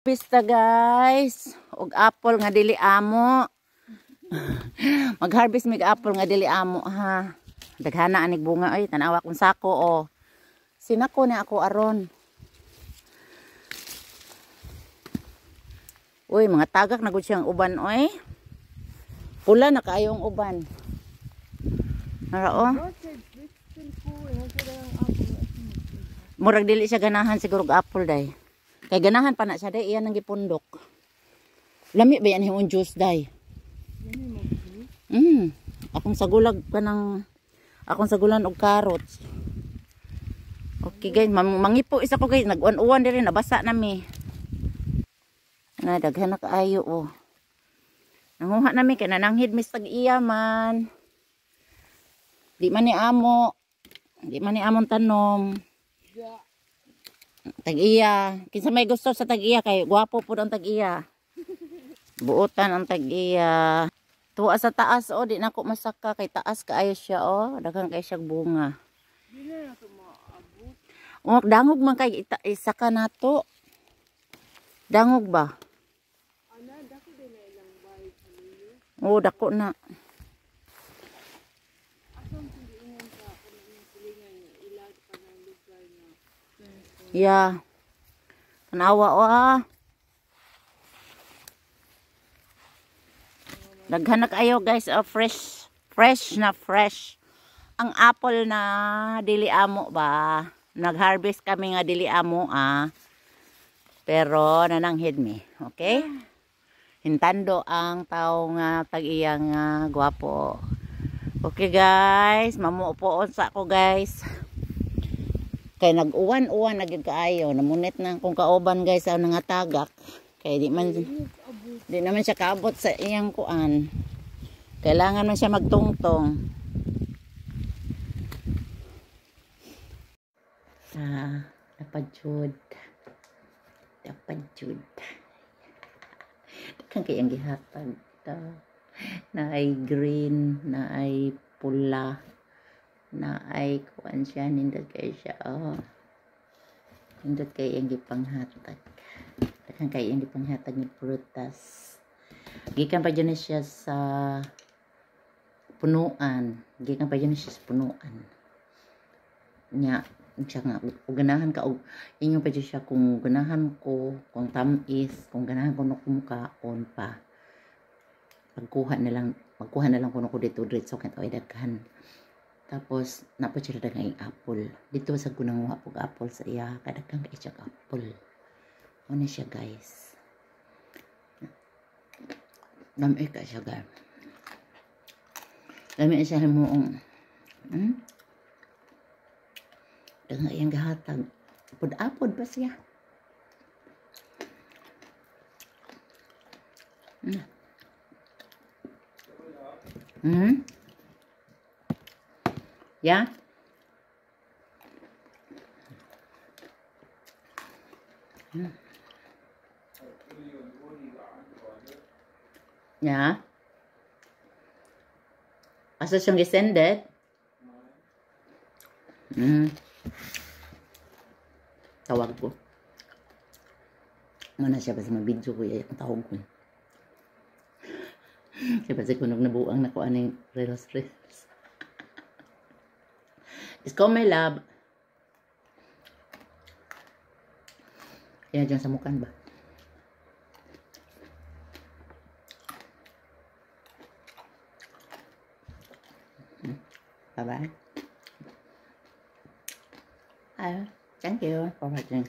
Pista guys, og apple nga dili amo. Mag-harvest mig apple nga dili amo ha. Daghana anig bunga ay tanawa kong sako o. Sinako ni ako aron. Uy, mga tagak na gud siyang uban oy. Pula na kaayong uban. Ara o. Murag dili siya ganahan siguro og apple day. Kay ganahan pa na siya day, iyan ang gipundok. Lami ba yan yung juice day? Akong sagulag pa ng, akong sagulan og carrots. Okay guys, mangipo isa ko guys, nag-uwan-uwan din rin, nabasa nami. Daghan na kaayo oh. Nanguha nami, kaya nananghid mis tag-iya man. Di man ni amo. Di man ni amon tanom. Tag-iya. Kinsa may gusto sa tag-iya kay gwapo po ang tag-iya. Buotan ang tag-iya. Tuwa sa taas o di nako masaka kay taas kaayo siya o. Daghang kay siya bunga. Dili na to maabot. O dangog man kay isaka nato. Dangog ba? Ana dako din na ilang bayad sa niyo. O dako na. Asong piliingan ka kung anong pilingan niya ilag pa ng lugar na. Yeah. Tanawa o ah. Daghan na kayo guys, fresh. Fresh na fresh. Ang apple na dili amo ba? Nag-harvest kami nga dili amo ah. Pero nananghid mi, okay? Hintando ang tao nga tag-iya nga gwapo. Okay guys, mamuupoon sa ako guys. Kay nag-uwan-uwan na gid kaayo, namunit na kung kauban guys ang nga tagak. Kay di naman siya kaabot sa iyang kuan. Kailangan man siya magtungtong. Dapat jud. Kan kayang gihatag ta. Na ay green, na ay pula. Na ay kuan siya nindot kay siya oh. Nindot kay ang gipanghatag. Daghang kay ang gipanghatag ni prutas. Gikan pa dyan siya sa punuan. Gikan pa dyan siya sa punuan. Nya siya nga kung ganahan ka og inyo pa dyan siya kung ganahan ko kung tamis kung ganahan ko no kumukaon pa. Magkuha na lang kuno ko dito diretso kan oy daghan. Tapos, napachira dagang apple. Dito sa gunanguha pog apple sa iya. Kadagang kay siya apple. Ano siya guys. Lami ka siya guys. Lami siya mo. Dagang iyang gahatag. Apod ba siya? Ya. Ya. Asa siyang gisended? Tawag ko. Mana siya ba sa mga video ko yung tawag ko. Siya ba sa kunog nabuang na ko aning reels. Isko my love. Yan dyan sa mukan ba? Bye bye. Thank you for watching.